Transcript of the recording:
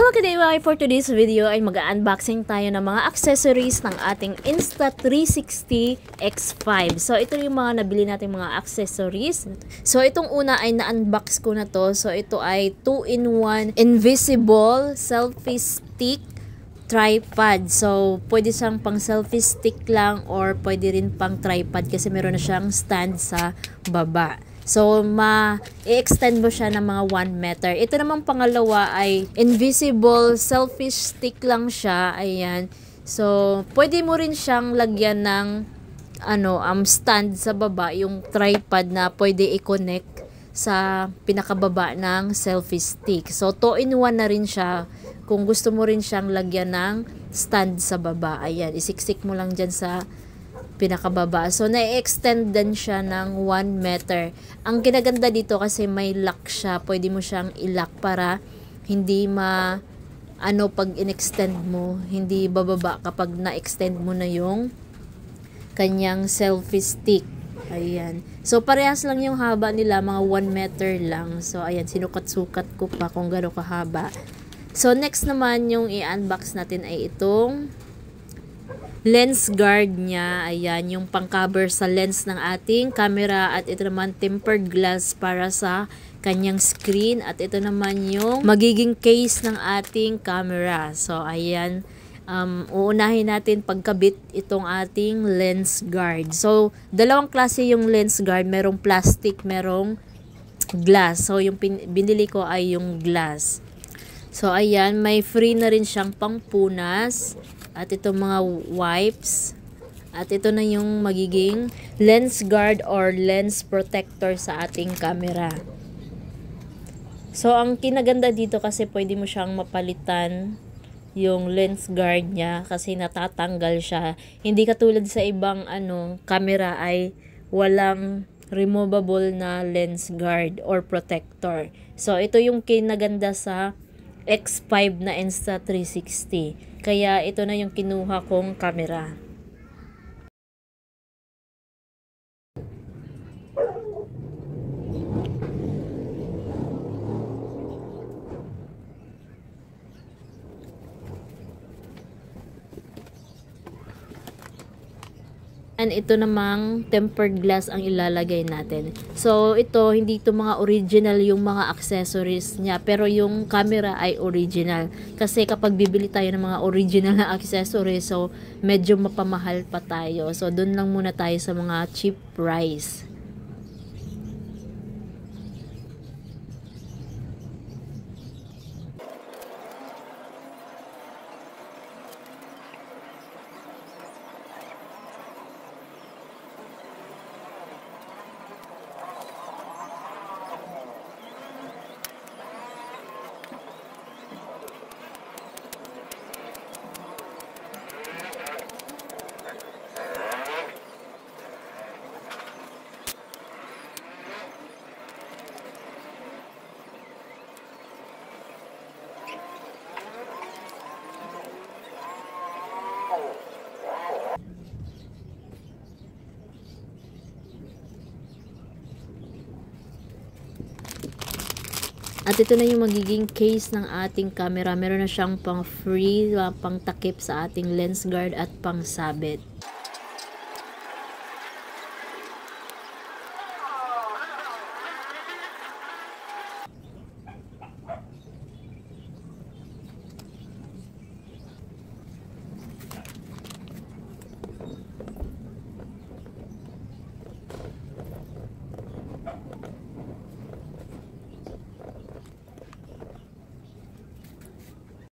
Hello, good day mga. For today's video ay mag-unboxing tayo ng mga accessories ng ating Insta360 X5. So ito yung mga nabili nating mga accessories. So itong una ay na-unbox ko na to. So ito ay 2-in-1 invisible selfie stick tripod. So pwede siyang pang selfie stick lang or pwede rin pang tripod kasi meron na siyang stand sa baba. So, i-extend mo siya ng mga 1 meter. Ito namang pangalawa ay invisible selfie stick lang siya. Ayan. So, pwede mo rin siyang lagyan ng stand sa baba, yung tripod na pwede i-connect sa pinakababa ng selfie stick. So, 2-in-1 na rin siya. Kung gusto mo rin siyang lagyan ng stand sa baba. Ayan, isiksik mo lang dyan sa pinakababa. So, na-extend din siya ng 1 meter. Ang kinaganda dito kasi may lock siya. Pwede mo siyang i-lock para hindi pag in-extend mo, hindi bababa kapag na-extend mo na yung kanyang selfie stick. Ayan. So, parehas lang yung haba nila, mga 1 meter lang. So, ayan, sinukat-sukat ko pa kung gano'ng kahaba. So, next naman yung i-unbox natin ay itong lens guard niya. Ayan, yung pang-cover sa lens ng ating camera. At ito naman tempered glass para sa kanyang screen. At ito naman yung magiging case ng ating camera. So, ayan. Uunahin natin pagkabit itong ating lens guard. So, dalawang klase yung lens guard. Merong plastic, merong glass. So, yung binili ko ay yung glass. So, ayan. May free na rin siyang pangpunas. At ito mga wipes. At ito na yung magiging lens guard or lens protector sa ating camera. So, ang kinaganda dito kasi pwede mo siyang mapalitan yung lens guard niya kasi natatanggal siya. Hindi katulad sa ibang camera ay walang removable na lens guard or protector. So, ito yung kinaganda sa X5 na Insta360. Kaya ito na yung kinuha kong camera. And ito namang tempered glass ang ilalagay natin. So, ito, hindi ito mga original yung mga accessories niya. Pero yung camera ay original. Kasi kapag bibili tayo ng mga original na accessories, so, medyo mapamahal pa tayo. So, dun lang muna tayo sa mga cheap price. At ito na yung magiging case ng ating camera. Meron na siyang pang free, pang takip sa ating lens guard at pang sabit.